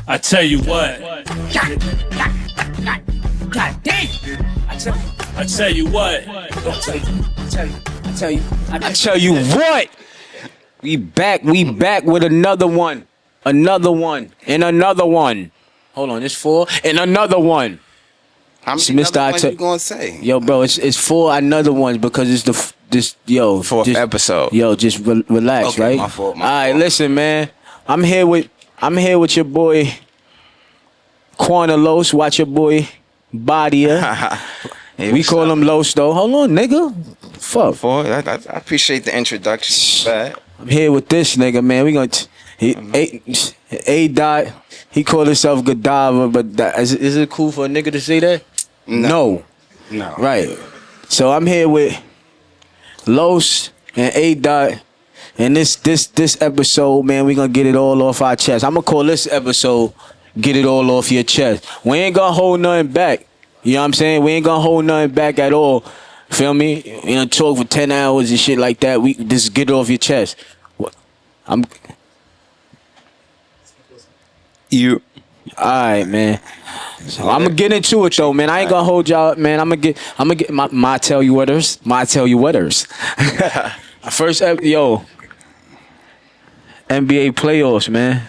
I tell you what. God damn. I tell you what. I tell you what. We back with another one. Another one. And another one. Hold on, it's 4 and another one. How It's many Mr. other ones I you gonna say? Yo, bro, it's 4 another ones because it's Fourth episode. Yo, just relax, Okay, right? my fault, All right, listen, man. I'm here with your boy Quantalos. Watch your boy Badia. We call him Los though. Hold on, nigga. Fuck. I appreciate the introduction. Bad. I'm here with this nigga, man. We gonna A dot. He called himself Godiva, but is it cool for a nigga to say that? No. Right. So I'm here with Los and A dot, and this episode, man, we gonna get it all off our chest. I'm gonna call this episode "Get It All Off Your Chest." We ain't gonna hold nothing back. You know what I'm saying? We ain't gonna hold nothing back at all. Feel me? You know, talk for 10 hours and shit like that. We just get it off your chest. You. Alright, man. So I'm gonna get into it though, man. I ain't gonna hold y'all, man. I'm gonna get my tell you whaters. First, NBA playoffs, man.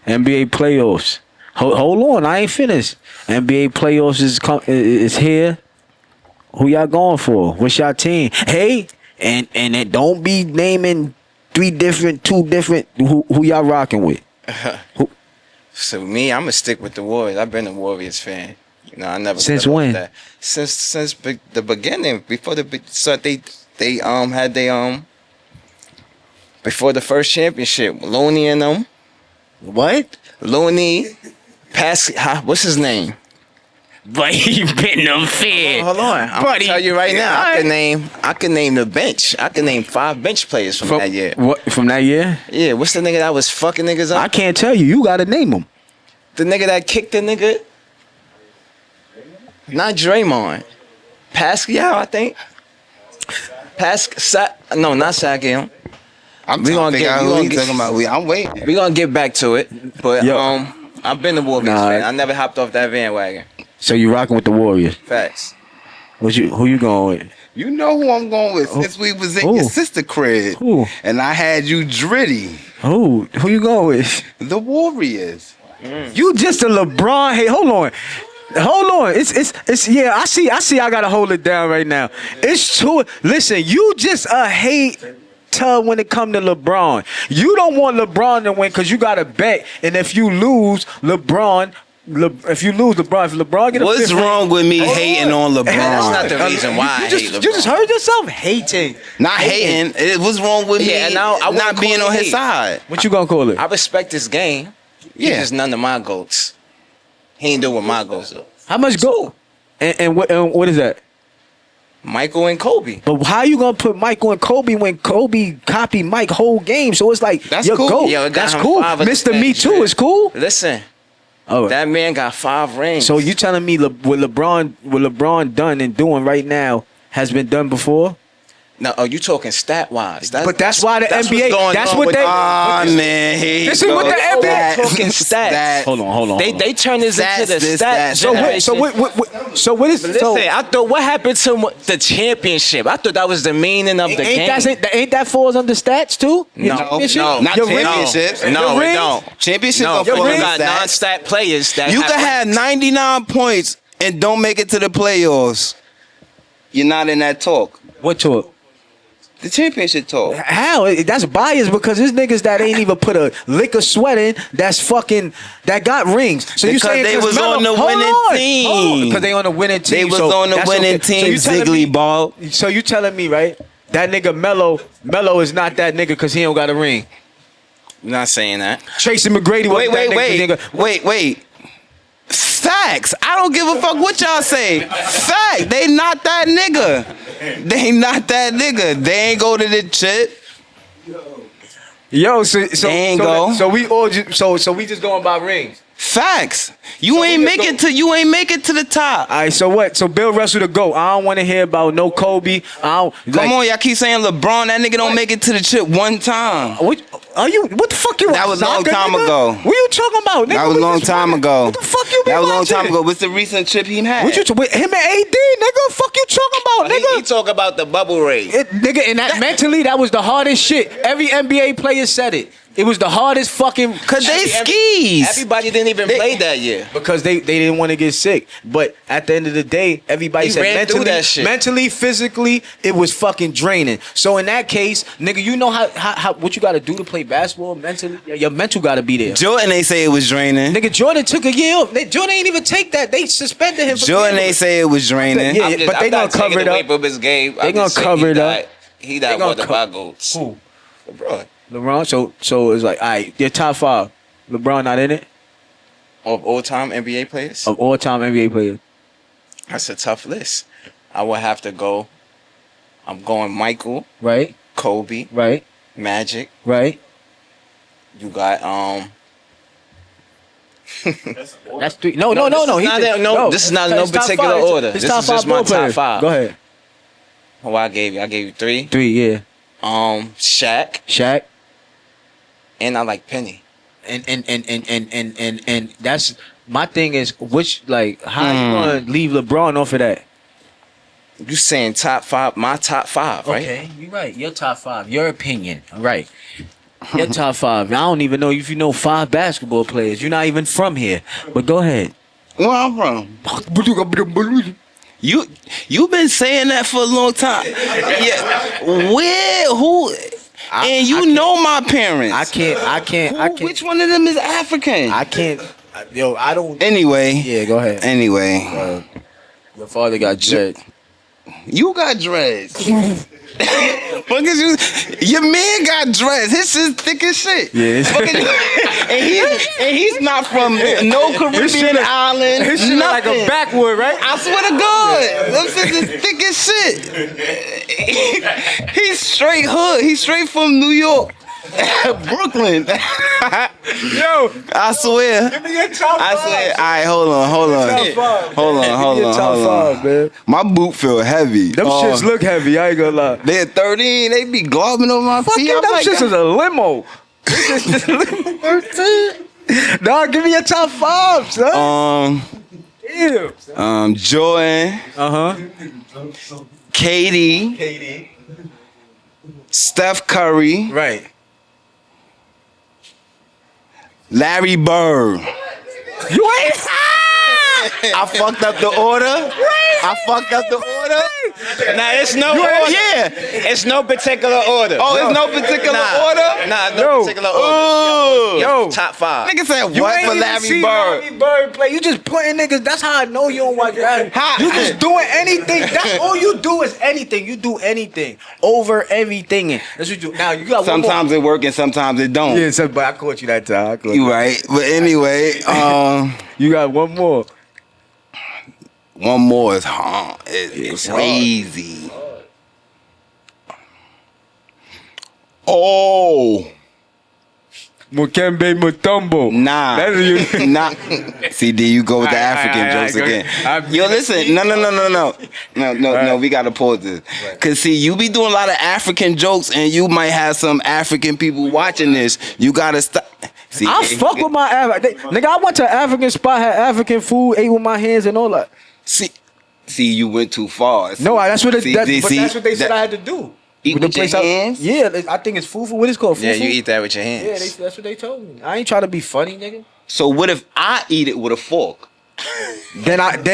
NBA playoffs. Hold on, I ain't finished. NBA playoffs is here. Who y'all going for? What's y'all team? Hey, and it don't be naming two different. Who y'all rocking with? Who? So me, I'm gonna stick with the Warriors. I've been a Warriors fan. You know, I never. Since when? That. Since the beginning. Before the start, they had before the first championship. Looney and them. What? Looney, what's his name? But he been unfair. Hold on, I'm gonna tell you right now. I can name the bench. I can name 5 bench players from that year. What from that year? Yeah, what's the nigga that was fucking niggas up? I can't tell you. You gotta name them. The nigga that kicked the nigga. Not Draymond. Pascal, I think. No, not Sakiel. I'm talking about. I'm waiting. We gonna get back to it, but I've been a Warriors fan. I never hopped off that bandwagon. So you rocking with the Warriors? Facts. Who you going with? You know who I'm going with since we was in your sister crib. Who? And I had you Dritty. Who you going with? The Warriors. You just a LeBron. Hey, hold on. It's yeah. I see. I gotta hold it down right now. It's true. Listen, you just a hater when it come to LeBron. You don't want LeBron to win because you got to bet, and if you lose, LeBron get a What's wrong with me hating on LeBron? That's not the reason why I hate LeBron. You just heard yourself hating. Not hating. What's wrong with me and I not being on his side? What you gonna call it? I respect this game. Yeah. He's just none of my goats. He ain't doing what my goats do. How much goal? And what is that? Michael and Kobe. But how you gonna put Michael and Kobe when Kobe copied Mike whole game? So it's like that's your cool. GOAT. Yo, that's cool. Mr. Me Too is cool. Listen, Oh, that man got 5 rings. so you telling me what LeBron done and doing right now has been done before? No, you talking stat wise? But that's why the NBA. That's what they. Man, This is what the NBA talking stats. Hold on. They turn this into the this, stat. that. So what is? Listen, I thought what happened to the championship? I thought that was the meaning of the game. Ain't that falls under stats too? No, not Your championships. No, Your it rings? don't. Championships No, are for you got stats. non-stat players that You can have 99 points and don't make it to the playoffs. You're not in that talk. What talk? The championship talk. How? That's biased because there's niggas that ain't even put a lick of sweat in that got rings. So you Because saying they was on the winning team. Because they on the winning team. They was on the winning team, Ziggly Ball. So you telling me, right? That nigga Melo is not that nigga because he don't got a ring. I'm not saying that. Tracy McGrady was that nigga. Wait. Facts. I don't give a fuck what y'all say. Fact. They not that nigga. They ain't go to the chip. Yo, so They ain't go. So we all so we just going by rings. Facts. You ain't make it to the top. All right, so what? So Bill Russell the GOAT. I don't want to hear about no Kobe. Come on, y'all keep saying LeBron. That nigga don't make it to the chip one time. What the fuck you? That was a long soccer, time nigga? ago. What you talking about? Nigga? That was a long time ago. What the fuck you been That was a long watching? time ago. What's the recent chip he had? What you with him and AD, nigga? Fuck you talking about, nigga? He talk about the bubble rate. Nigga, and that mentally, that was the hardest shit. Every NBA player said it. It was the hardest fucking. Cause they skis. Everybody didn't even play that year. Because they didn't want to get sick. But at the end of the day, everybody He said ran through mentally, that shit. mentally, physically, it was fucking draining. So in that case, nigga, you know how what you got to do to play basketball mentally? Your mental got to be there. Jordan, they say it was draining. Nigga, Jordan took a year off. Jordan ain't even take that. They suspended him. For Jordan, they say it was draining. Yeah, but they gonna cover it up. They gonna cover it up. He not one of my goats. Who? LeBron. LeBron. So it's like, all right, your top 5. LeBron not in it? Of all-time NBA players? Of all time NBA players. That's a tough list. I would have to go. I'm going Michael, Right? Kobe, Right? Magic. Right? You got That's 3. No. This is not in no His top particular 5. order. His This top is just 5 my ball top players. 5. Go ahead. What I gave you 3. 3, yeah. Shaq, Shaq. and I like Penny. And that's my thing is which like how you gonna leave LeBron off of that? You saying top 5? My top 5, right? Okay, you're right. Your top 5. Your opinion. All right. Your top 5. I don't even know if you know 5 basketball players. You're not even from here. But go ahead. Where I'm from? You been saying that for a long time. Yeah. Where? Who? And you know my parents. I can't. Which one of them is African? I can't. Yo, I don't. Anyway. Yeah, go ahead. Anyway. Your father got dread. You got dreads. Fuck is you? Your man got dreads. His shit's thick as shit. Yeah. and he's not from no Caribbean island. His shit like a backwood, right? I swear to God, them shit is thick as shit. He's straight hood. He's straight from New York. Brooklyn. Yo, I swear. give me your top 5. I swear. All right, hold on. Hold on. Man. My boot feel heavy. Them shits look heavy. I ain't gonna lie. They're 13. They be globbing over my Fuck feet. you, I'm them like, shits is a limo. Dog, give me your top 5, son. Damn. Jordan, Katie, Steph Curry, Right. Larry Bird. You ain't. I fucked up the order. Nah, it's no order. Yeah. It's no particular order. Oh, it's no particular order? Nah, no particular order. Yo. Top 5. Nigga said You what ain't for even Larry see Bird? Larry Bird play. You just putting niggas. That's how I know you don't watch Larry. How? You just doing anything. That's all you do is anything. You do anything over everything. And that's what you do. Now you got Sometimes it work and sometimes it don't. Yeah, but I caught you that time. You right. But anyway, You got one more. one more is hard. It's crazy. Oh. Mukembe Mutombo. Nah. That's you. Nah. See, there you go with the African jokes go again. ahead. Yo, listen. No. We gotta pause this. Cause see, you be doing a lot of African jokes, and you might have some African people watching this. You gotta stop. See, I fuck with my nigga. I went to an African spot, had African food, ate with my hands and all that. See, you went too far. No, that's what See, that's what they said I had to do. Eat with your hands? Yeah, I think it's fufu. What is it called? Fufu? Yeah, you eat that with your hands. Yeah, that's what they told me. I ain't trying to be funny, nigga. So what if I eat it with a fork? Then I'd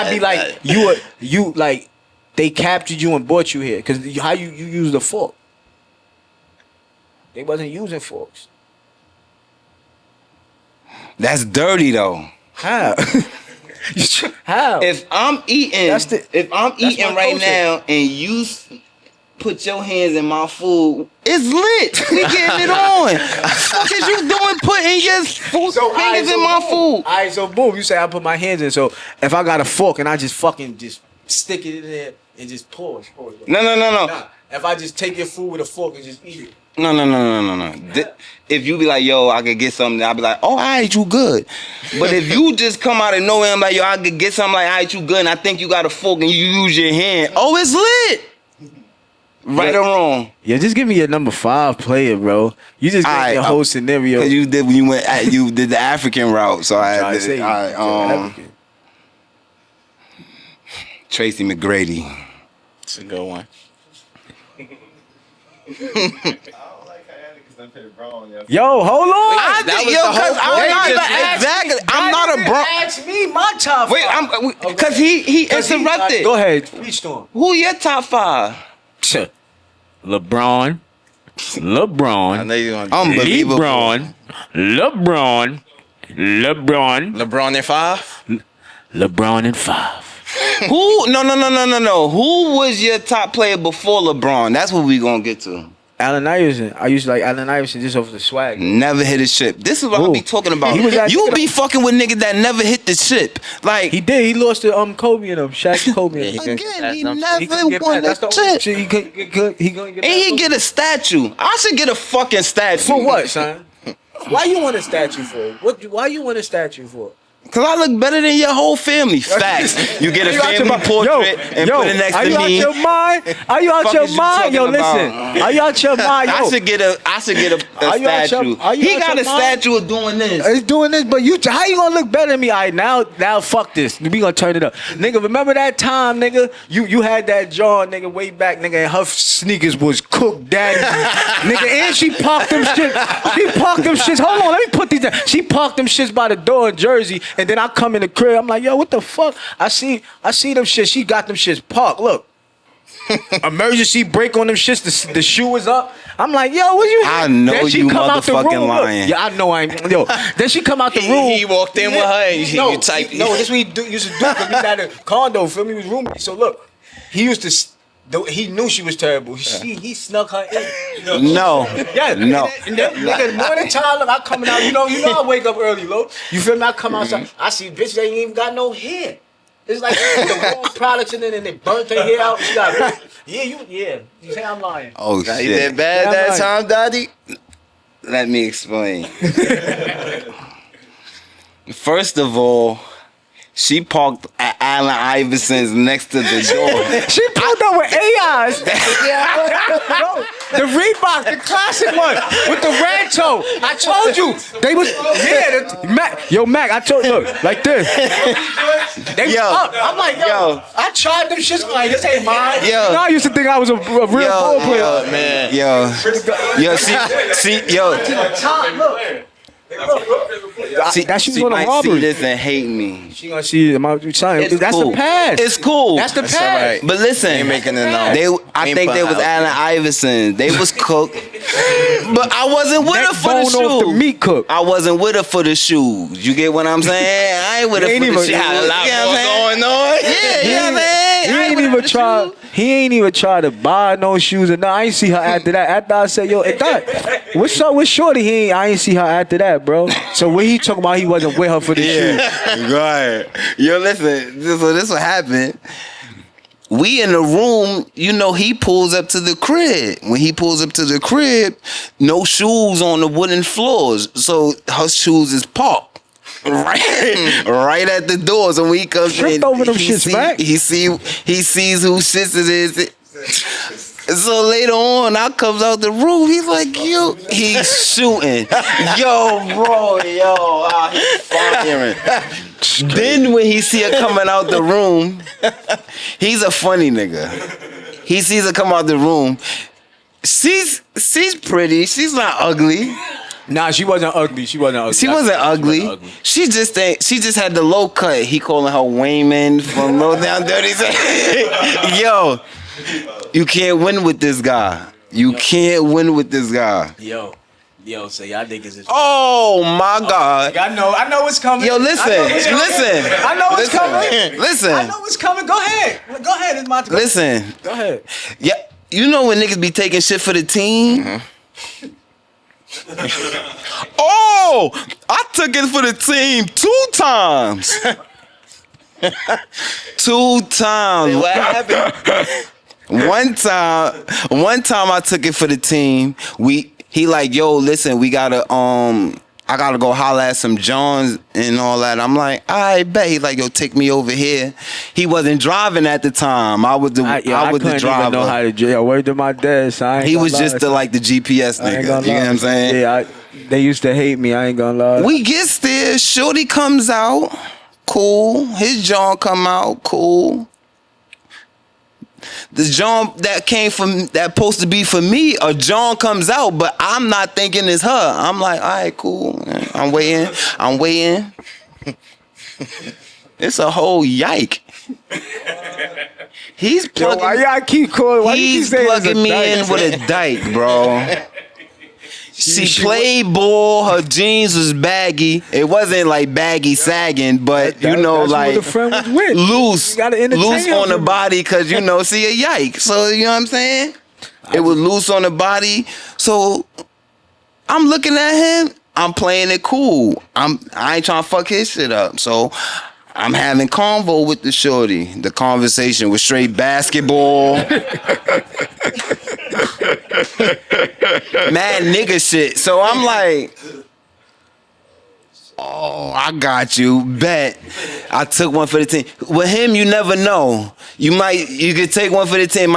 be like, you like, they captured you and brought you here. Cause how you used a fork. They wasn't using forks. That's dirty though. How? How? If I'm eating, That's my right culture. now, and you put your hands in my food, it's lit. We getting it on. What is you doing? Putting your fingers in my food. Alright, so boom. You say I put my hands in. So if I got a fork and I just fucking just stick it in there and just pause. No. Nah, if I just take your food with a fork and just eat it. No. If you be like, yo, I could get something, I'll be like, oh, all right, you good. But if you just come out of nowhere and be like, yo, I could get something like, all right, you good, and I think you got a fork and you use your hand, oh, it's lit. Right or wrong? Yeah, just give me your number 5 player, bro. You just gave me a whole scenario. Because you did when you did the African route, so I did it. African. Tracy McGrady. It's a good one. Yo, hold on. That was the whole point. I'm not a bro. Ask me my top 5. Wait, because he interrupted. Go ahead. Reach to him. Who your top 5? LeBron. I know you gonna Unbelievable. LeBron LeBron at 5? LeBron in 5. Who? No. Who was your top player before LeBron? That's what we gonna get to. Allen Iverson. I used to like Allen Iverson just off the swag. Never hit a ship. This is what I be talking about. You be fucking with niggas that never hit the ship. Like he did. He lost to Kobe and Shaq and Kobe. again, he never won the chip. He gonna get. And he get a statue. I should get a fucking statue. For what, son? Why you want a statue for? Why you want a statue for? Cause I look better than your whole family. Facts. You get a family portrait and put it next to me. Are you out your mind? Are you out your mind? Yo, listen. Are you out your mind? Yo. I should get a statue. He got a statue of doing this. He's doing this, but how you gonna look better than me? All right, now fuck this. We gonna turn it up. Nigga, remember that time, nigga? You had that John, nigga, way back, nigga, and her sneakers was cooked, daddy. Nigga, and she parked them shit. She parked them shits. Hold on, let me put these down. She parked them shits by the door in Jersey. And then I come in the crib, I'm like, yo, what the fuck? I see them shit. She got them shits parked. Look. Emergency brake on them shits. The shoe was up. I'm like, yo, what you? I know then she you come motherfucking out the room, lying. Yeah, I know I ain't. Yo, then she come out the room. He walked in with her and you typed. No, this what he used to do because we had a condo, feel me? We was roommates. So look, he used to. He knew she was terrible. He snuck her in. You know? No. Yeah. No. And then, nigga, morning time, look, I coming out. You know I wake up early, low. You feel me? I come outside. I see bitches that ain't even got no hair. It's like the wrong products in it and they burnt her hair out. She got You say I'm lying. Oh shit. You did bad that time, Daddy? Let me explain. First of all, she parked at Allen Iverson's next to the door. She pulled up with AIs. No, the Reebok, the classic one with the red toe. I told you they was Mac. I told you, look like this. They was up. I'm like, yo, I tried them shits. I'm like, this ain't mine. Yo, I used to think I was a real ball player. Yo, man. Yo, see, look. That she was on a robbery. See this and hate me. She gonna see my son. That's cool. the past. It's cool. That's the past. Right. But listen, ain't making it known. I think they was Allen Iverson. They was cooked. But I wasn't with her for the shoes. Off the meat cook. I wasn't with her for the shoes. You get what I'm saying? I ain't with her for the shoes. She had a lot more going on. Yeah, you know what I'm saying? He ain't even try to buy no shoes or no. I ain't see her after that. After I said, yo, what's up with Shorty? I ain't see her after that, bro. So what he talking about? He wasn't with her for the shoes. Right. Yo, listen. So this what happened. We in the room, he pulls up to the crib. When he pulls up to the crib, no shoes on the wooden floors. So her shoes is parked. Right at the door. So when he comes in, over them shits, Mac. He sees who shits it is. So later on, I comes out the room. He's like, yo, he's shooting. Yo, bro, he's firing. Then when he see her coming out the room, he's a funny nigga. He sees her come out the room. She's pretty. She's not ugly. Nah, she wasn't ugly. She wasn't ugly. She just had the low cut. He calling her Wayman from Low Down Dirty. Yo, you can't win with this guy. You can't win with this guy. Yo, so y'all niggas is. Oh my God. I know what's coming. Yo, listen. I know what's coming. Listen. I know what's coming. Go ahead. It's my turn. Listen. Go ahead. Yeah, you know when niggas be taking shit for the team? Mm-hmm. Oh, I took it for the team 2 times. 2 times. What happened? One time I took it for the team. He like, yo, listen, we gotta I gotta go holler at some Johns and all that. I'm like, I bet. He like, yo, take me over here. He wasn't driving at the time. I was the driver. Even know how to drive. Word to my dad, so I ain't He was gonna just lie. the GPS nigga. You know what I'm saying? Yeah, they used to hate me. I ain't gonna lie. We gets there. Shorty comes out. Cool. His John come out. Cool. The John that came from that supposed to be for me, a John comes out, but I'm not thinking it's her. I'm like, all right, cool. I'm waiting. It's a whole yike. He's plugging. Yo, why y'all keep calling? Why He's you keep saying plugging me in with a dyke, bro. She played ball. Her jeans was baggy. It wasn't like baggy sagging, but you know, that's like what the friend was with. loose, You gotta entertain loose on the him. body, cause you know, see a yike. So you know what I'm saying? It was loose on the body. So I'm looking at him. I'm playing it cool. I ain't trying to fuck his shit up. So I'm having convo with the shorty. The conversation was straight basketball. Mad nigga shit. So I'm like, oh, I got you. Bet. I took one for the team. With him, you never know. You could take one for the team.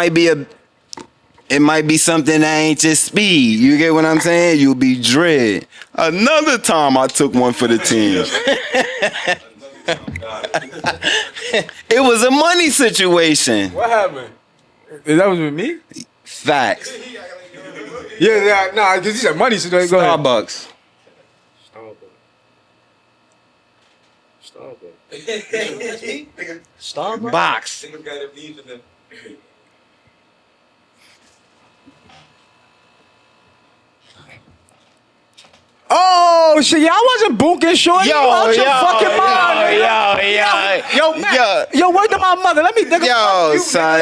It might be something that ain't just speed. You get what I'm saying? You'll be dread. Another time I took one for the team. It was a money situation. What happened? That was with me? Facts. Yeah, nah, because he said money. So go ahead. Starbucks. Starbucks. Box. Oh shit! Yeah, I wasn't bunking shorty. You out your fucking mind. Yo, word to my mother. Let me think. Son.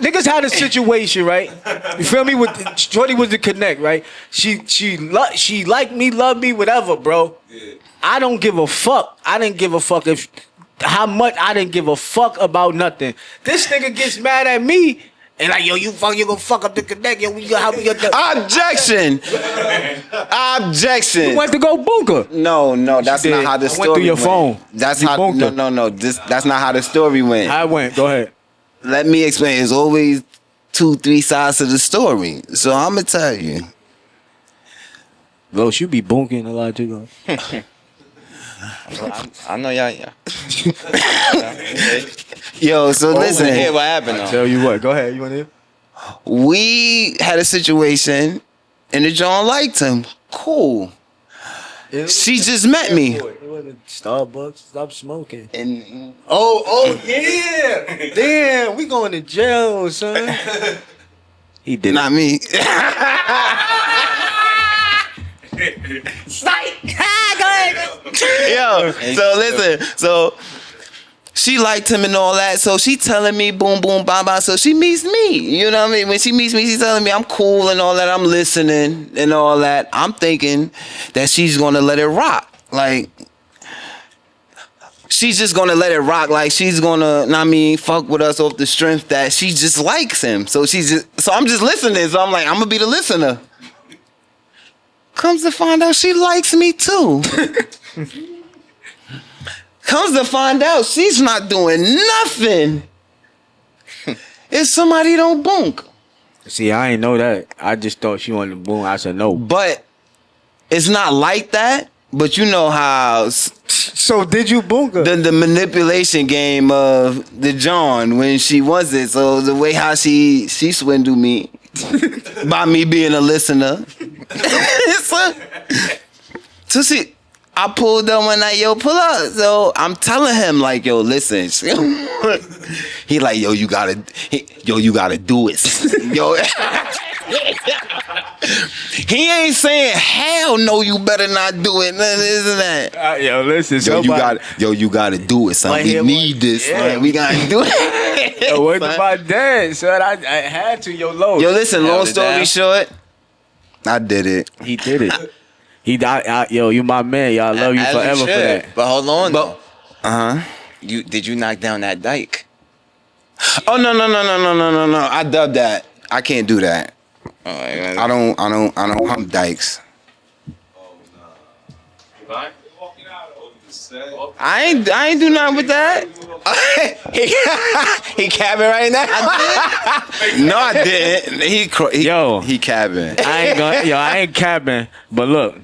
Niggas had a situation, right? You feel me? With shorty was the connect, right? She liked me, loved me, whatever, bro. I don't give a fuck. I didn't give a fuck if how much. I didn't give a fuck about nothing. This nigga gets mad at me. And like, yo, you gonna fuck up the connect. Yo, you gonna help me. Objection. You went to go bunker. No, that's not how the story went through your went. phone. That's You how. bunked No. That's not how the story went. I went. Go ahead. Let me explain. There's always 2-3 sides to the story. So I'm gonna tell you. Bro, you be bunking a lot too. I know y'all. Yo, so listen. Hear what happened though. Tell you what. Go ahead. You want to hear? We had a situation, and the John liked him. Cool. She just met me. It wasn't Starbucks. Stop smoking. And Oh yeah. Damn, we going to jail, son. He did not me. Yo, so listen, so she liked him and all that, so she telling me boom, boom, bam, bam, so she meets me, you know what I mean? When she meets me, she's telling me I'm cool and all that, I'm listening and all that. I'm thinking that she's gonna let it rock, like, she's just gonna let it rock, like she's gonna, fuck with us off the strength that she just likes him, so I'm just listening, so I'm like, I'm gonna be the listener. Comes to find out she likes me too. Comes to find out she's not doing nothing if somebody don't bunk. See, I ain't know that. I just thought she wanted to boom. I said no. But it's not like that. But you know how. So did you boom her? The manipulation game of the John when she wants it. So the way how she swindled me by me being a listener. So see, I pulled up one night, yo, pull up. So I'm telling him like, yo, listen. He like, yo, you gotta do it. Yo, he ain't saying hell no, you better not do it. None of this and that. Yo, listen, you gotta do it, son. We need this, man. We gotta do it. Yo, what about that, son? I had to, yo, listen, long story short, I did it. He did it. He died. Yo, you my man. Y'all love you forever for that. But hold on. Did you knock down that dyke? Oh no! I dubbed that. I can't do that. I don't hump dykes. I ain't do nothing with that. He cabbing right now. No, I didn't. He cabbing. I ain't capping. But look,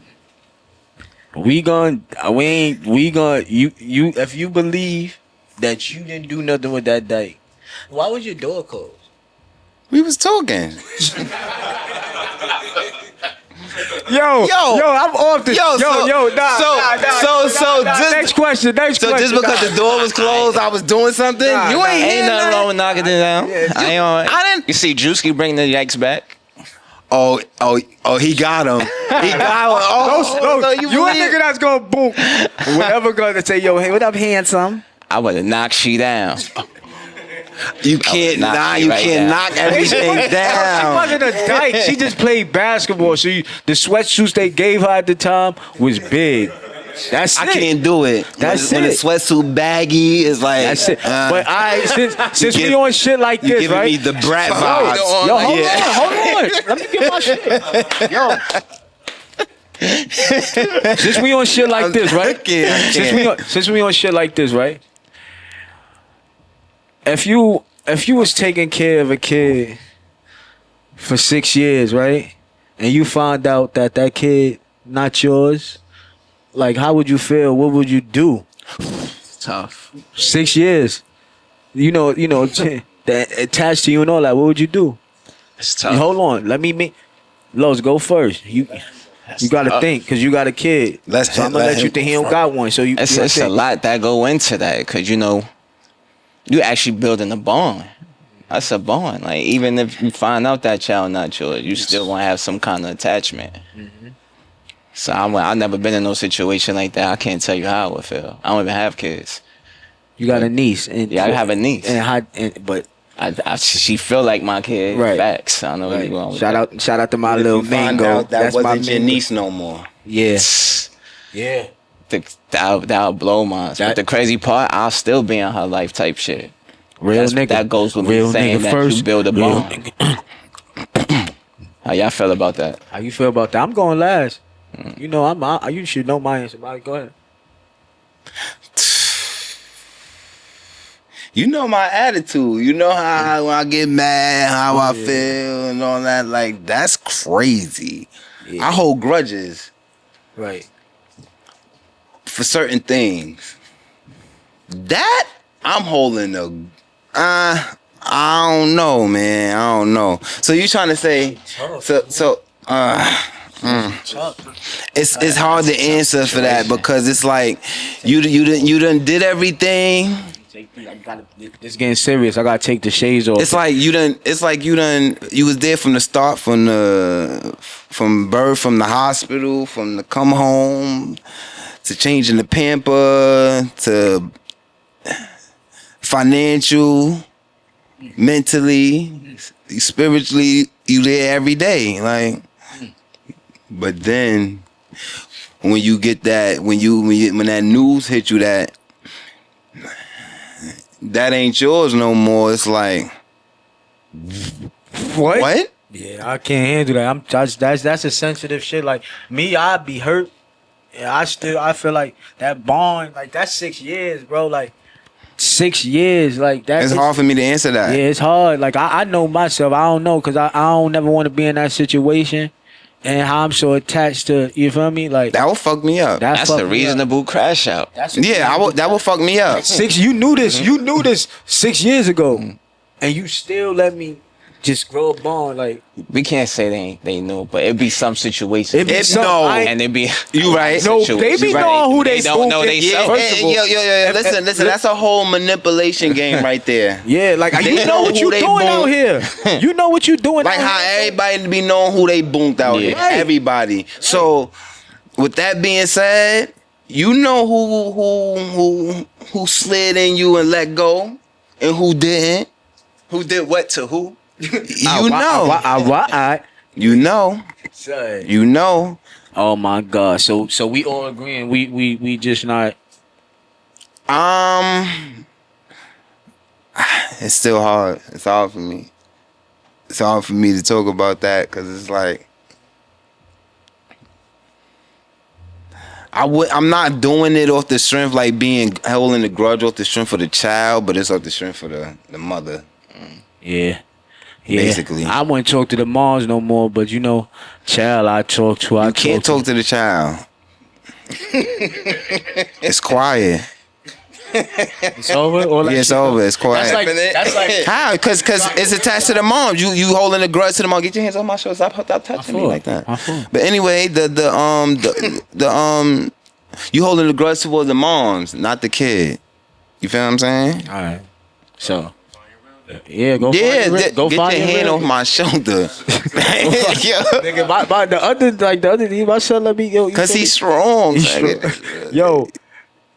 you if you believe that you didn't do nothing with that dyke, why was your door closed? We was talking. Yo, I'm off this. So Next question. So just because the door was closed, I was doing something? You ain't Ain't hearing nothing wrong with knocking it down. I didn't. You see Drewski bring the yikes back. Oh, he got him. He got him. Oh, No, so you a believe- nigga that's gonna boom. Whatever gonna say, yo, hey, what up, handsome? I would have knocked you down. You can't knock She everything down. wasn't a dyke. She just played basketball. So the sweatsuits they gave her at the time was big. That's I it. can't do it. That's when it. the sweatsuit baggy is like. That's it. But since we on shit like you this, giving right? me the brat Yo, vibes. hold on. Let me get my shit. Yo. Since we on shit like this, right? I can't. Since we on shit like this, right? If you was taking care of a kid for 6 years, right? And you found out that kid not yours, like how would you feel? What would you do? Tough. 6 years. You know, that attached to you and all that. What would you do? It's tough. Hold on. Let me Los, go first. You got to think because you got a kid. So I'm gonna let you think he don't got one. So It's a lot that go into that because you actually building a bond. That's a bond. Like even if you find out that child not yours, you still want to have some kind of attachment. Mm-hmm. So I've never been in no situation like that. I can't tell you how I would feel. I don't even have kids. You got a niece, and Yeah, I have a niece. But she feel like my kid. Right. Facts. I don't know what you're going with that. Shout out to my little You find mango. out that That's my wasn't your mango. niece no more. Yeah. Yeah. That'll blow mine. But the crazy part, I'll still be in her life type shit. Real That's, nigga. That goes with Real me saying nigga that first. you build a Real bond. nigga. How y'all feel about that? How you feel about that? I'm going last. You know, you should know my answer. Go ahead. You know my attitude. You know how when I get mad, how I feel and all that. Like, that's crazy. Yeah. I hold grudges Right. for certain things. That I'm holding I don't know, man. I don't know. So you trying to say it's hard to answer for that because it's like you done did everything. This getting serious. I gotta take the shades off. It's like you was there from the start, from birth, from the hospital, from the come home, to changing the pamper, to financial, mentally, spiritually, you there every day. Like, but then when you get that, when that news hit you that ain't yours no more, it's like, what? Yeah, I can't handle that. That's a sensitive shit. Like me, I'd be hurt. Yeah, I feel like that bond, like that's 6 years, bro. Like 6 years, like that. It's hard for me to answer that. Yeah, it's hard. Like I know myself. I don't know because I don't never want to be in that situation, and how I'm so attached to. You feel me? Like That would fuck me up. That's a reasonable crash out. That would fuck me up. You knew this 6 years ago, and you still let me just grow a bond. Like We can't say they know, but it'd be some situation. It be some- I- and it'd be You right. No, situation. they be Right. knowing who they don't know spoofing. they Yeah, self. First of all- yo. Listen. That's a whole manipulation game right there. yeah, like They you know know what who you they doing out boom. here. You know what you doing. Like out how here. everybody be knowing who they boomed out here. Right. Everybody. So with that being said, you know who slid in you and let go, and who didn't. Who did what to who? You know. You know. You know. Oh my God! So we all agreeing. We just not. it's still hard. It's hard for me. It's hard for me to talk about that because it's like I'm not doing it off the strength like being holding the grudge off the strength for the child, but it's off the strength for the mother. Yeah. Basically. I wouldn't talk to the moms no more, but you know, child I talk to. You can't talk to the child. It's quiet. It's over? Or like, Yeah, it's over. It's quiet. That's like How? Because it's attached to the mom. You holding the grudge to the mom. Get your hands on my shoulder. Stop touching me like that. But anyway, the you holding the grudge towards the moms, not the kid. You feel what I'm saying? all right. So yeah, go Yeah, find your, go get find your hand real. off my shoulder. Nigga, the other day, my son let me yo. Cause he's strong. Yo,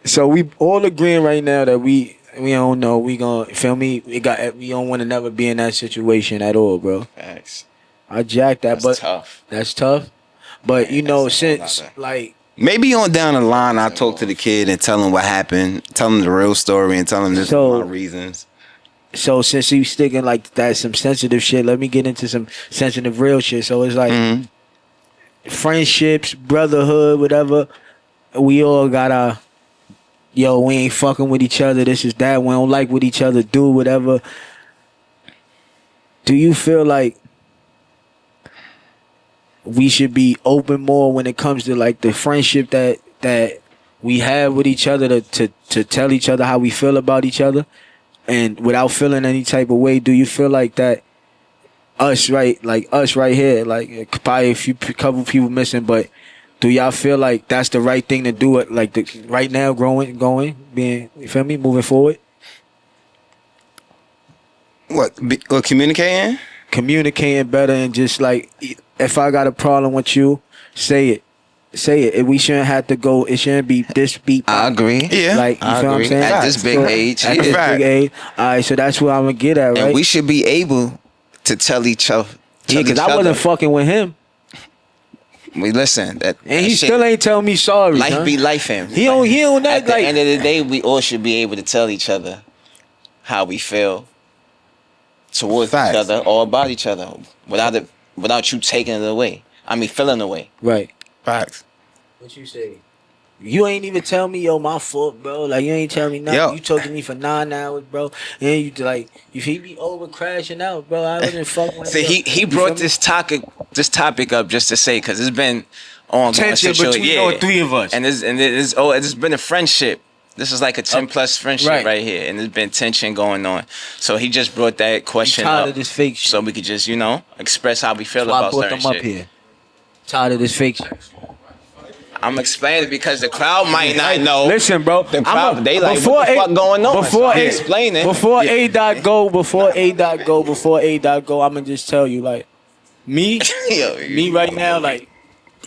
so we all agreeing right now that we don't know. We gonna feel me. We don't want to never be in that situation at all, bro. Facts. I jacked that, That's but tough. that's tough. But you know, That's a whole since nother. like Maybe on down the line, I talk to the kid and tell him what happened, tell him the real story, and tell him this is So- my reasons. so since he's sticking like that, some sensitive shit. Let me get into some sensitive real shit. So it's like friendships, brotherhood, whatever. We all gotta. Yo, we ain't fucking with each other. This is that. We don't like what each other do. Whatever. Do you feel like we should be open more when it comes to like the friendship that we have with each other to tell each other how we feel about each other, and without feeling any type of way? Do you feel like that us right here, like probably couple people missing, but do y'all feel like that's the right thing to do it like right now, being, you feel me, moving forward? What communicating? Communicating better, and just like, if I got a problem with you, say it. We shouldn't have to go. It shouldn't be this beat. I agree. Yeah, Like, you I feel what I'm agree. saying? At this big age, At yeah. this Fact. big age. All right, so that's what I'm gonna get at, right? And we should be able to tell each other. Yeah, because I wasn't fucking with him, We listen. That and he that shit, still ain't telling me sorry. life son. be life him. He don't At act the like. end of the day, we all should be able to tell each other how we feel towards Facts. each other or about each other without you taking it away. I mean, feeling away. Right. Facts. What you say? You ain't even tell me, yo, my fault, bro. Like, you ain't tell me nothing. Yo. You talked to me for 9 hours, bro. And you like, if he be over crashing out, bro, I wasn't fucking with So him. he You brought feel me? this topic up just to say, because it's been ongoing Tension between all three of us. and it's been a friendship. This is like a 10+ friendship Right. right here, and there's been tension going on. So he just brought that I'm question tired up, of this fake shit. so we could just express how we feel That's why I about brought certain them up shit. here. Tired of this fake shit. I'm explaining because the crowd might not know. Listen, bro. The crowd, they like, what the fuck going on? So I'm explaining. Before A dot go, I'ma just tell you, like, me right now, like,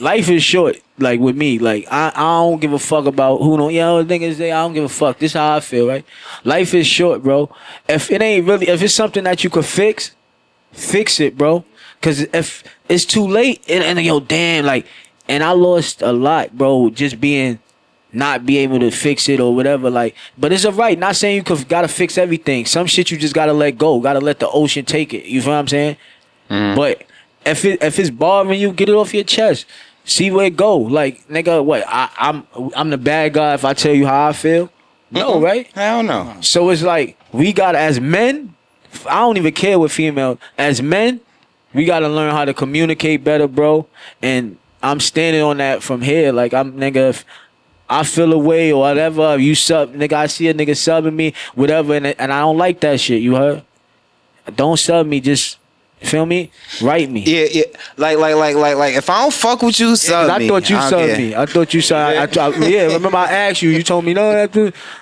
life is short. Like, with me, like, I don't give a fuck about who don't. Niggas say I don't give a fuck. This is how I feel, right? Life is short, bro. If it's something that you could fix it, bro. Cause if it's too late, and yo, damn, like. And I lost a lot, bro, just not be able to fix it or whatever. Like, but it's alright. Not saying you gotta fix everything. Some shit you just gotta let go. Gotta let the ocean take it. You feel what I'm saying? But if it's bothering you, get it off your chest. See where it go. Like, nigga, what? I'm the bad guy if I tell you how I feel? No, right? Hell no. So it's like, we gotta, as men, I don't even care with female. As men, we gotta learn how to communicate better, bro. And I'm standing on that from here. Like, if I feel a way or whatever, you sub, nigga, I see a nigga subbing me, whatever, and I don't like that shit, you heard? Don't sub me, just, feel me? Write me. Yeah. Like, if I don't fuck with you, sub I me. thought you I don't subbed care. me. I thought you subbed. Yeah, remember I asked you. You told me no.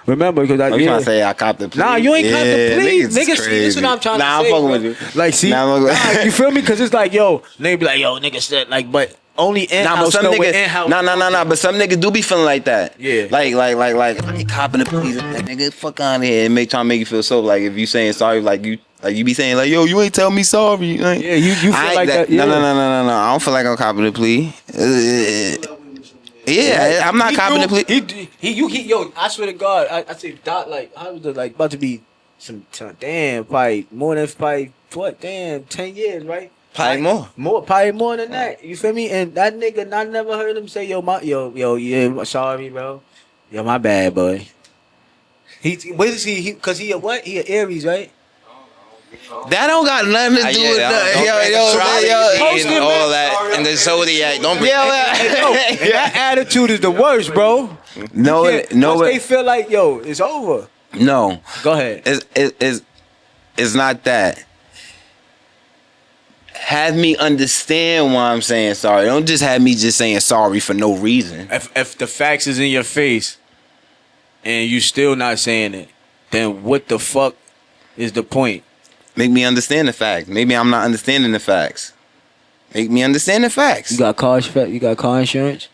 Remember because I. Oh, you Yeah. trying to say I copped the plea? Nah, you ain't got the plea. niggas Nigga, see, this is what I'm trying to say. Nah, I'm fucking bro. with you. Like, see, Nah, I'm fucking with you feel me? Because it's like, yo, nigga be like, yo, nigga said, like, but only in Nah, but house. some niggas, nah, but some niggas do be feeling like that. Yeah. Like, I ain't copping the police. Nigga, fuck on here and trying to make you feel so. Like, if you saying sorry, like you be saying like, yo, you ain't tell me sorry. Like, Yeah, you feel I ain't like that. Yeah. No. I don't feel like I'm copping the plea. Yeah, I'm not copping the plea. Yo, I swear to God, I say Dot, like, I was like about to be Damn, probably more than what? Damn, 10 years, right? Probably more. Probably more than that. You feel me? And that nigga, I never heard him say, yeah, sorry, bro. Yo, my bad, boy. What is he? Cause he a what? He a Aries, right? That don't got nothing to do with that. And all that and the zodiac. Don't bring And that attitude is the worst, bro. Once they feel like, yo, it's over. No. Go ahead. It's not that. Have me understand why I'm saying sorry. Don't just have me just saying sorry for no reason. If the facts is in your face and you still not saying it, then what the fuck is the point? Make me understand the facts. Maybe I'm not understanding the facts. Make me understand the facts. You got car insurance?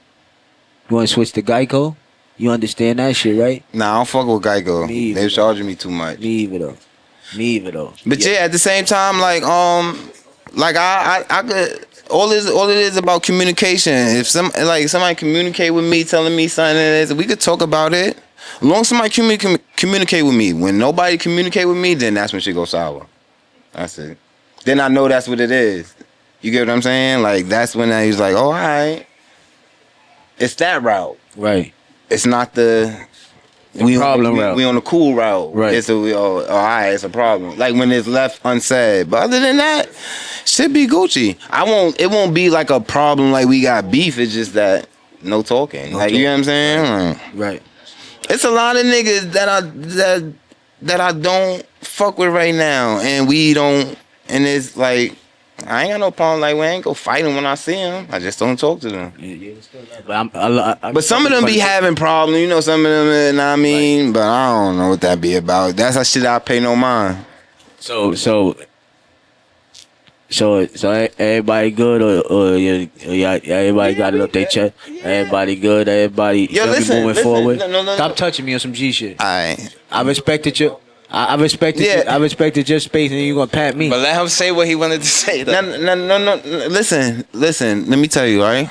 You want to switch to Geico? You understand that shit, right? Nah, I don't fuck with Geico. Either, They're charging me too much. Me either though. But yeah, at the same time, like I could. All it is about communication. If somebody communicate with me, telling me something, we could talk about it. As long as somebody communicate with me. When nobody communicate with me, then that's when shit goes sour. That's it. Then I know that's what it is. You get what I'm saying? Like that's when I was like, oh, all right. It's that route. Right. It's not the problem route. We on the cool route. Right. It's all right, it's a problem. Like when it's left unsaid. But other than that, shit be Gucci. It won't be like a problem like we got beef. It's just that no talking. Like you know what I'm saying? Right. It's a lot of niggas that I don't fuck with right now. And we don't, and it's like, I ain't got no problem. Like, we ain't go fight them when I see them. I just don't talk to them. But some of them be having problems. You know, some of them, I mean, right. But I don't know what that be about. That's that shit I pay no mind. So everybody good or everybody got it up their chest? Everybody good? Everybody moving forward? No. Stop touching me on some G shit. I respected you. I respected your space, and you gonna pat me. But let him say what he wanted to say. Though. No. Listen. Let me tell you, right?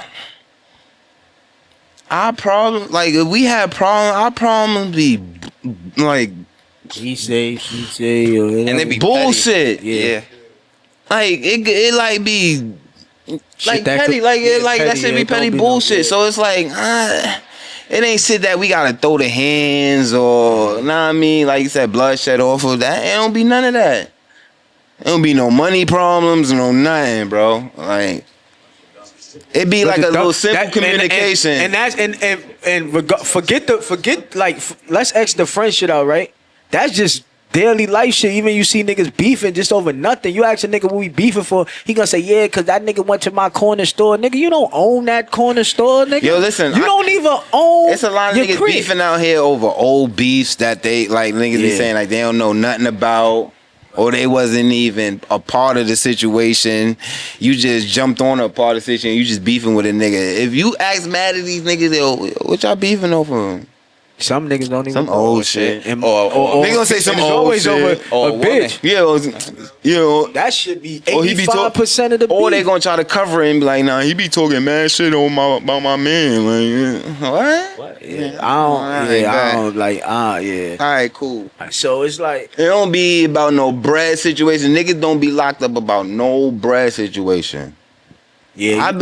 Our problem, like if we had problems, our problems be like he say, or and they be bullshit. Yeah. Like it like be like petty, that shit be petty bullshit. So it's like it ain't shit that we gotta throw the hands or know what I mean, like you said, bloodshed off of that. It don't be none of that. It don't be no money problems, no nothing, bro. Like it be like a little simple communication. Forget let's X the friend shit out, right? That's just daily life shit. Even you see niggas beefing just over nothing. You ask a nigga what we beefing for, he gonna say, yeah, cause that nigga went to my corner store. Nigga, you don't own that corner store, nigga. Yo, listen. You don't even own. It's a lot of niggas beefing out here over old beefs that they like niggas be saying like they don't know nothing about. Or they wasn't even a part of the situation. You just jumped on a part of the situation. You just beefing with a nigga. If you ask mad at these niggas, what y'all beefing over? Some niggas don't even. Some old shit. Or they gonna say some old always shit. Over a bitch. Yeah. That should be 85% of the beef. Or they gonna try to cover it and be like, nah, he be talking mad shit about my man. Like, what? Yeah. I don't like. Yeah. All right, cool. So it's like it don't be about no bread situation. Niggas don't be locked up about no bread situation. Yeah, I've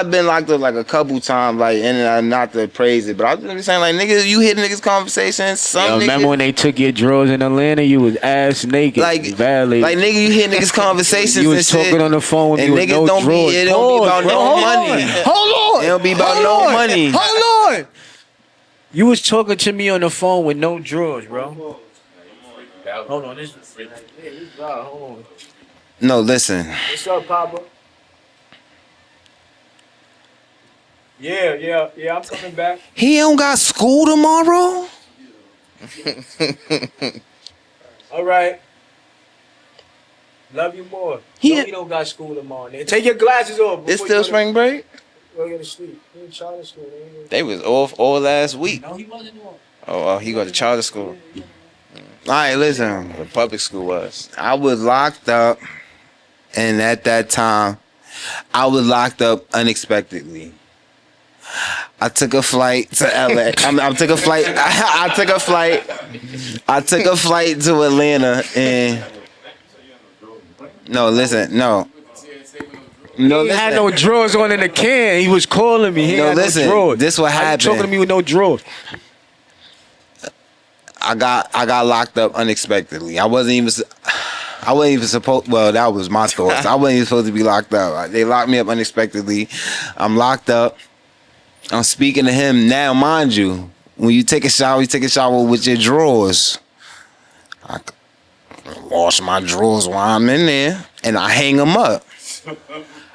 been locked up like a couple times, like, and not to praise it, but I was just saying, like, niggas, you hear niggas conversations. Remember when they took your drawers in Atlanta? You was ass naked, like nigga, you hear niggas conversations. You was talking on the phone with and niggas no don't drawers. It don't be about no money. Hold on, it don't be about no money. Hold on. You was talking to me on the phone with no drawers, bro. Hold on, this is hold on. No, listen. What's up, Papa? Yeah, I'm coming back. He don't got school tomorrow? All right. Love you more. He don't got school tomorrow. Nigga. Take your glasses off. It's still spring break? Go to sleep. He in charter school. They was off all last week. No, he wasn't off. Oh, he go to charter school. All right, listen. The public school was. I was locked up, and at that time, I was locked up unexpectedly. I took a flight to LA. I took a flight. I took a flight. I took a flight to Atlanta and no, listen, no. No, He had no drawers on in the can. He was calling me. He No, had listen, no drawers. this what How you happened. talking to me with no drawers? I got locked up unexpectedly. I wasn't even supposed. Well, that was my thoughts. I wasn't even supposed to be locked up. They locked me up unexpectedly. I'm locked up. I'm speaking to him now, mind you. When you take a shower with your drawers. I wash my drawers while I'm in there, and I hang them up.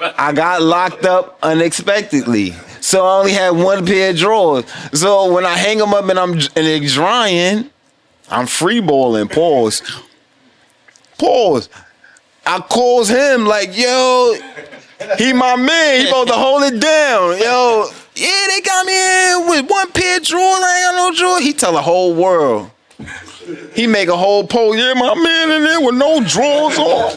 I got locked up unexpectedly, so I only had one pair of drawers. So when I hang them up and they're drying, I'm freeballing. Pause. I calls him like, yo, he my man. He supposed to hold it down. Yo, yeah, they got me in with one pair of drawers. I ain't got no drawers. He tell the whole world. He make a whole post. Yeah, my man in there with no drawers on.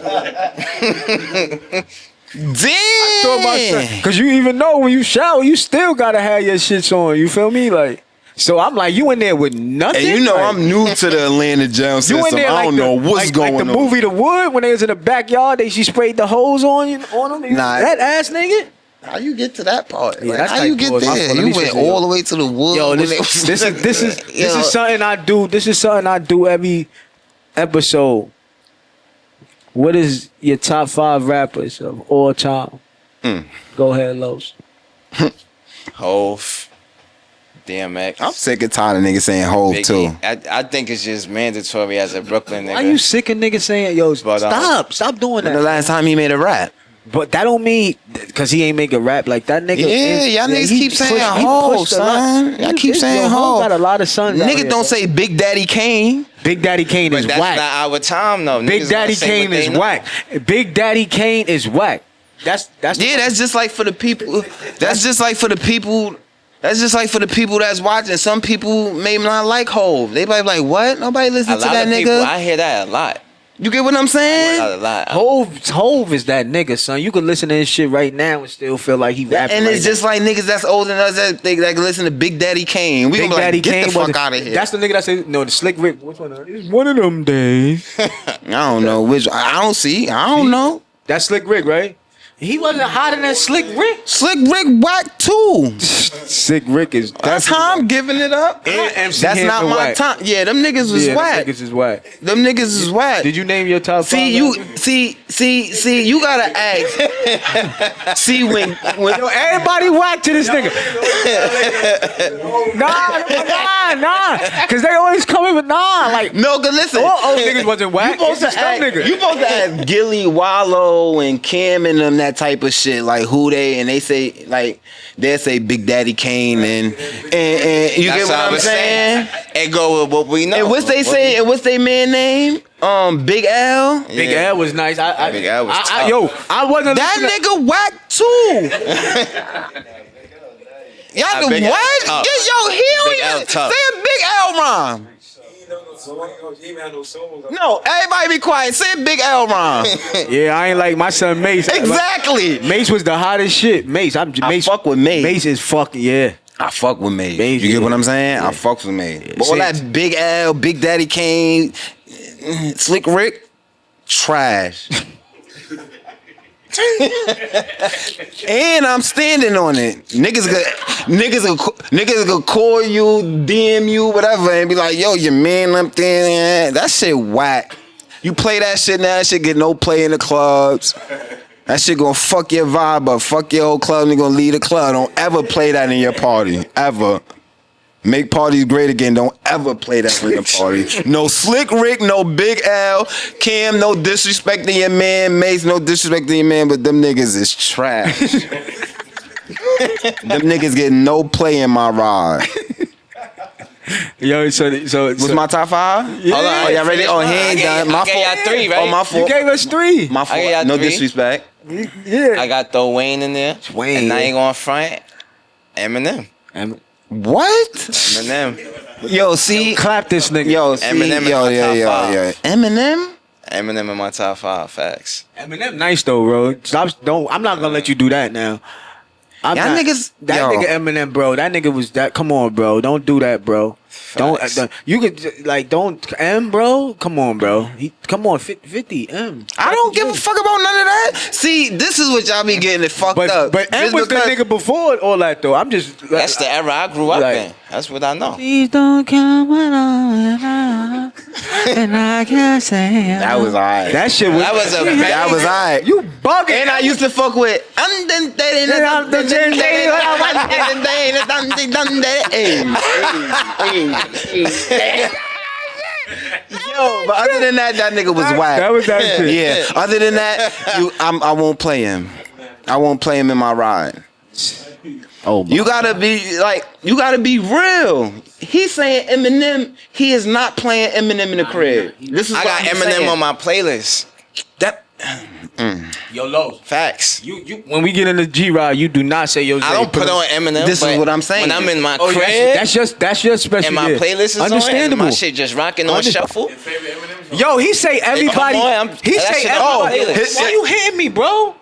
Damn. Cause you even know when you shower, you still gotta have your shits on. You feel me? Like, so I'm like, you in there with nothing? And you know, like, I'm new to the Atlanta jail system. you in there I don't know what's going on. Like the movie The Wood, when they was in the backyard, she sprayed the hose on them. Nah. That ass nigga. How you get to that part? Yeah, Like, that's how like you get pause. My there? fault. Let You me went switch it all up. the way to the wood. Yo, when this is Yo. something I do. This is something I do every episode. What is your top 5 rappers of all time? Go ahead, Los. Hove, DMX. I'm sick and tired of niggas saying Hove too. Biggie. I think it's just mandatory as a Brooklyn nigga. Why you sick of niggas saying, yo, But, stop doing The that. last time he made a rap. But that don't mean, because he ain't make a rap like that nigga. Yeah, y'all niggas he keep saying he Hove, pushed a lot. son. Y'all keep saying Hove. Got a lot of sons out Niggas here, don't bro. say Big Daddy Kane. Big Daddy Kane But is that's whack. not our time though. Big Niggas Daddy gonna say Kane what they is know. whack. Big Daddy Kane is whack. That's Yeah, that's just like for the people. That's just like for the people. That's just like for the people that's watching. Some people may not like Hove. They might be like, what? Nobody A listen to lot that of people, nigga. I hear that a lot. You get what I'm saying? A lot. Hove is that nigga, son. You can listen to his shit right now and still feel like he rapping. And like it's just like niggas that's older than us that can listen to Big Daddy Kane. We Big gonna be Daddy like, get Kane the fuck was- out of here. That's the nigga that said no. The Slick Rick. Which one? It's one of them days. I don't know which. I don't see. I don't know. That's Slick Rick, right? He wasn't hotter than Slick Rick. Slick Rick whack too. Slick Rick is. That's how I'm giving it up. And MC That's Hammer not my whack. time. Yeah, them niggas was Yeah, whack. them niggas is whack. Them niggas is whack. Did you name your top 5? See you. rappers? See. You gotta ask. See when Yo, everybody whack to this nigga. nah. Cause they always coming with like no, cause listen. all old niggas wasn't whack. You supposed to It's just some ask. nigga. You supposed to ask Gilly, Wallow, and Cam and them that type of shit. Like who they and they say like they say Big Daddy Kane and you get what I'm saying? And go with what we know. And what's they say? And what's they man name? Big L. Big L was nice. Big L was tough. Yo, I wasn't That listening to- nigga whack too. Y'all do Big L what? tough. Yo, he don't Big L even tough. say a Big L rhyme. No, everybody be quiet. Say a Big L rhyme. Yeah, I ain't like my son Mace. Exactly. Mace was the hottest shit. Mace, I fuck with Mace. Mace is fucking yeah. I fuck with Mace. Mace, You get what yeah. I'm saying? Yeah. I fucks with Mace. Yeah. But all See- that Big L, Big Daddy Kane, Slick Rick, trash. And I'm standing on it. Niggas gonna call you, DM you, whatever, and be like, yo, your man up there. That shit whack. You play that shit now, that shit get no play in the clubs. That shit gonna fuck your vibe up, fuck your whole club, and you gonna leave the club. Don't ever play that in your party. Ever. Make parties great again. Don't ever play that in your party. No Slick Rick, no Big L, Cam, no disrespect to your man, Mace, no disrespect to your man, but them niggas is trash. Them niggas get no play in my ride. Yo, so What's my top 5? Yeah. Hold on, Oh, y'all ready? Oh, he ain't done. My I gave y'all fault. 3, right? Oh, my you fault. gave us 3. My I gave fault. y'all No 3. disrespect. Yeah. I got throw Wayne in there. Wayne, And I yeah. ain't going front. Eminem. What? Eminem. Yo, see. Clap this nigga. Yo, see. Eminem in Yo, my yeah, top yeah, 5. yeah. Eminem? Eminem in my top 5. Facts. Eminem nice though, bro. I'm not gonna let you do that now. I'm Y'all not, niggas, that yo. nigga Eminem, bro. That nigga was that. Come on, bro. Don't do that, bro. Don't you could like don't M, bro. Come on, bro. Come on, 50 M. I don't give a fuck about none of that. See, this is what y'all be getting it fucked up. But M Just was the because- nigga before all that though. I'm just That's the era I grew up Like- in. That's what I know. Please don't come along, and I can't say That was alright. that shit was That was a That was alright. you bugging. And I used to fuck with. Yo, but other than that, that nigga was whack. That was that shit. Yeah. Other than that, I won't play him. I won't play him in my ride. Oh, You gotta be real. He's saying Eminem. He is not playing Eminem in the crib. This is I what got I'm Eminem saying. on my playlist. That yo, Los. Facts. You when we get in the G-Ride, you do not say yo. I don't put on Eminem. This is but what I'm saying. When I'm in my Oh, crib that's your special. and my gear. playlist is on, and understandable. my shit just rocking on shuffle. Yo, he say everybody. Come on, He that say shit on my everybody. playlist. Why you hitting me, bro?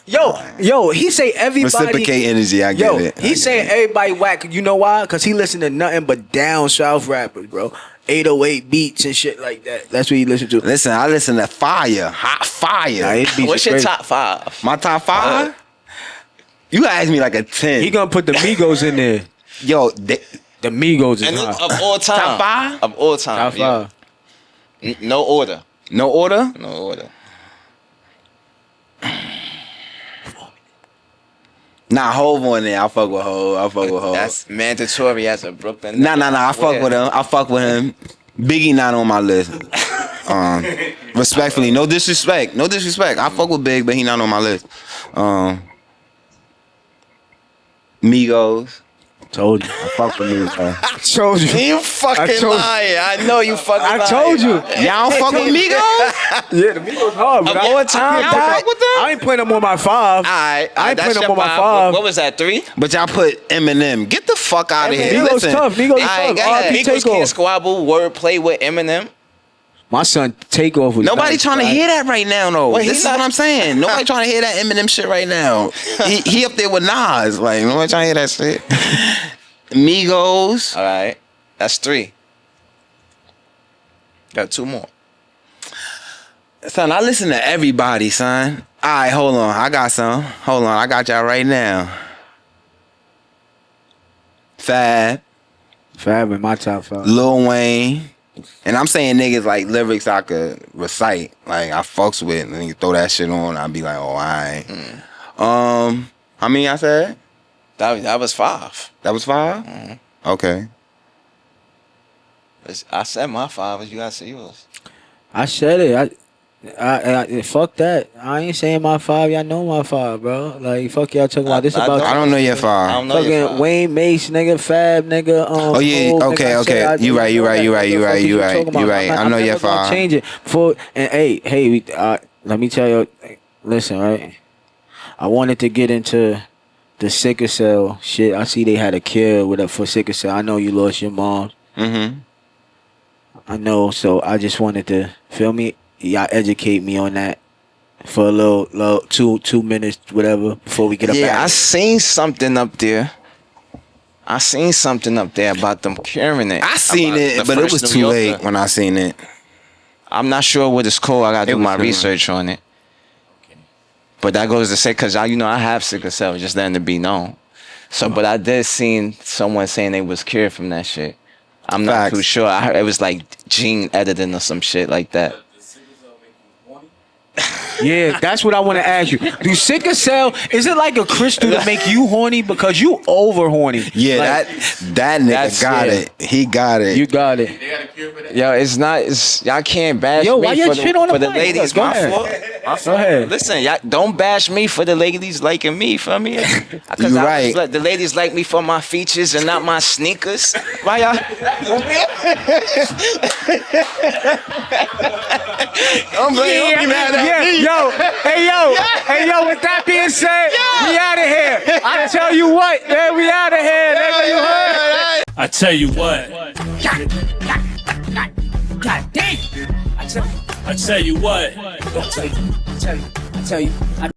Yo, he say everybody. reciprocate energy. I get Yo, it. he saying everybody whack. You know why? Because he listen to nothing but down south rappers, bro. 808 beats and shit like that. That's what he listen to. Listen, I listen to fire, hot fire. Nah, his beats What's are your crazy. top 5? My top 5? You asked me like a 10. He gonna put the Migos in there. Yo, The Migos is And hot. of all time. Top 5? Of all time. Top yeah. 5. No order. no order? No order. Nah, Hov on there. I fuck with Hov. That's mandatory as a Brooklyn. Nah. I fuck with him. I fuck with him. Biggie not on my list. Respectfully, no disrespect. I fuck with Big, but he not on my list. Migos. Told you. I fuck with Migos. Told you. You fucking told- lying. I know you fucking lying. I told you. Y'all don't fuck with Migos? Yeah, the Migos hard. But Of all time, I, dog? fuck with them? I ain't putting them on my 5. Alright. I ain't that's putting your them on my 5. 5. What was that, 3? But y'all put Eminem. Get the fuck out of here. Migos Listen, tough. Migos Alright, tough. go ahead. RP Migos Takeoff. can't squabble wordplay with Eminem. My son Takeoff was nobody nice, trying to right? hear that right now, though. Well, This he's is not- what I'm saying. Nobody trying to hear that Eminem shit right now. He up there with Nas. Like, nobody trying to hear that shit. Migos. Alright. That's 3. Got 2 more. Son, I listen to everybody, son. All right, hold on. I got some. Hold on. I got y'all right now. Fab, Fab in my top 5. Lil Wayne. And I'm saying niggas like lyrics I could recite. Like, I fucks with. And you throw that shit on, I'll be like, oh, all right. How many I said? That was 5. That was 5? Okay. I said my 5. You gotta say yours. I said it. I fuck that. I ain't saying my 5. Y'all know my 5, bro. Like fuck y'all talking about this I about. I don't know your I 5. don't know your Fucking 5. Wayne Mace, nigga, Fab, nigga. Oh, yeah, Hov, okay, nigga, I okay. said You right, you right, you right, you right, you right, talking about? you right. I I'm know your never gonna 5. Change it for and hey, let me tell you. Listen, right. I wanted to get into the sickle cell shit. I see they had a cure with it for sickle cell. I know you lost your mom. Mm-hmm. I know, so I just wanted to feel me. Y'all educate me on that for a little 2 minutes, whatever, before we get up. Yeah, I out seen something up there. I seen something up there about them curing it. I seen About it, the but it first was New too Yorker. late when I seen it. I'm not sure what it's called. I gotta It do was my similar. research on it. But that goes to say, cause I have sickle cell, just letting it be known. So, but I did seen someone saying they was cured from that shit. I'm not Facts. too sure. I heard it was like gene editing or some shit like that. Yeah, that's what I want to ask you. Do sickle cell, is it like a crystal to make you horny because you over horny? Yeah, Like, that nigga that's- got yeah. it. He got it. you got it. Yo, it's not. Y'all can't bash Yo, me why you for shit on the for the mic? ladies. Go My ahead. fault. Go ahead. Listen, y'all don't bash me for the ladies liking me. For me, because You right. The ladies like me for my features and not my sneakers. Why y'all? I'm playing. Don't be mad at me. Hey, yo, with that being said, we out of here. I tell you what, man, we out of here. Nigga, you heard? I tell you what. God damn! I tell you what. I tell you.